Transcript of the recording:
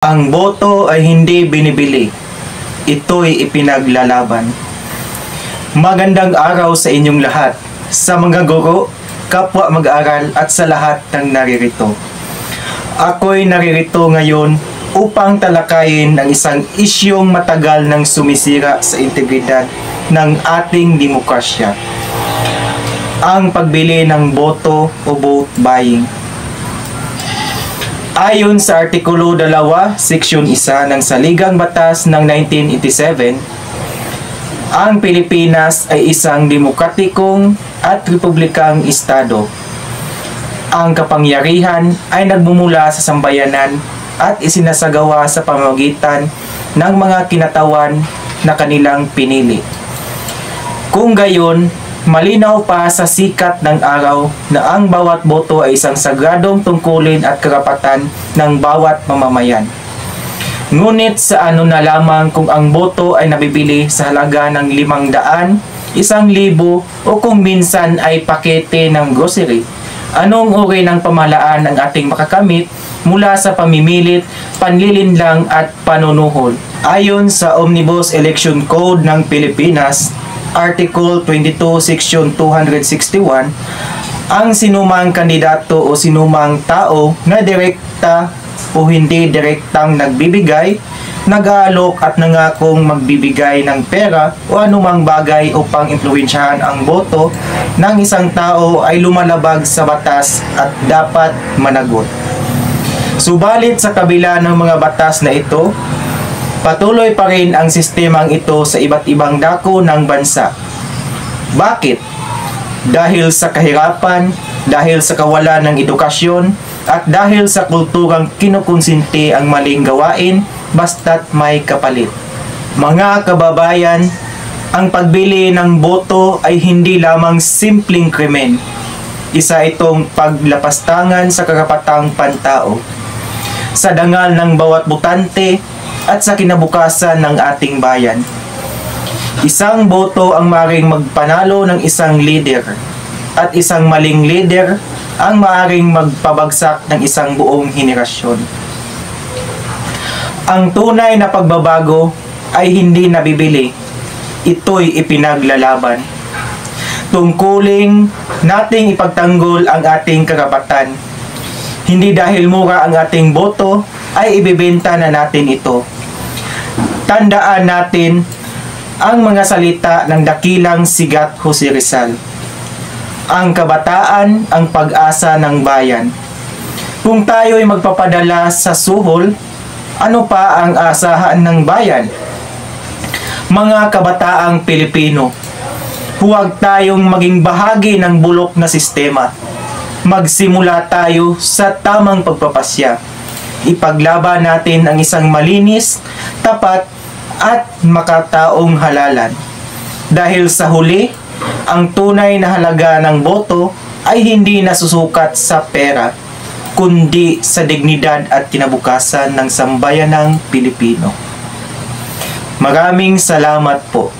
Ang boto ay hindi binibili. Ito'y ipinaglalaban. Magandang araw sa inyong lahat, sa mga guro, kapwa mag-aaral at sa lahat ng naririto. Ako'y naririto ngayon upang talakayin ang isang isyong matagal nang sumisira sa integridad ng ating demokrasya. Ang pagbili ng boto o vote buying. Ayon sa Artikulo 2, Seksyon 1 ng Saligang Batas ng 1987, ang Pilipinas ay isang demokratikong at republikang estado. Ang kapangyarihan ay nagmumula sa sambayanan at isinasagawa sa pamamagitan ng mga kinatawan na kanilang pinili. Kung gayon, malinaw pa sa sikat ng araw na ang bawat boto ay isang sagradong tungkulin at karapatan ng bawat mamamayan. Ngunit sa ano na lamang kung ang boto ay nabibili sa halaga ng 500, 1,000 o kung minsan ay pakete ng grocery. Anong uri ng pamahalaan ang ating makakamit mula sa pamimilit, panlilinlang at panunuhol? Ayon sa Omnibus Election Code ng Pilipinas, Article 22, Section 261, ang sinumang kandidato o sinumang tao na direkta o hindi direktang nagbibigay, nag-aalok at nangakong magbibigay ng pera o anumang bagay upang impluwensyahan ang boto ng isang tao ay lumalabag sa batas at dapat managot. Subalit sa kabila ng mga batas na ito, patuloy pa rin ang sistemang ito sa iba't ibang dako ng bansa. Bakit? Dahil sa kahirapan, dahil sa kawalan ng edukasyon, at dahil sa kulturang kinukonsinti ang maling gawain basta't may kapalit. Mga kababayan, ang pagbili ng boto ay hindi lamang simpleng krimen. Isa itong paglapastangan sa karapatang pantao, sa dangal ng bawat botante, at sa kinabukasan ng ating bayan. Isang boto ang maaaring magpanalo ng isang leader at isang maling leader ang maaaring magpabagsak ng isang buong henerasyon. Ang tunay na pagbabago ay hindi nabibili. Ito'y ipinaglalaban. Tungkuling nating ipagtanggol ang ating karapatan. Hindi dahil mura ang ating boto ay ibibenta na natin ito. Tandaan natin ang mga salita ng dakilang sigat Jose Rizal. Ang kabataan ang pag-asa ng bayan. Kung tayo'y magpapadala sa suhol, ano pa ang asahan ng bayan? Mga kabataang Pilipino, huwag tayong maging bahagi ng bulok na sistema. Magsimula tayo sa tamang pagpapasya. Ipaglaban natin ang isang malinis, tapat, at makataong halalan. Dahil sa huli, ang tunay na halaga ng boto ay hindi nasusukat sa pera, kundi sa dignidad at kinabukasan ng sambayanang Pilipino. Maraming salamat po.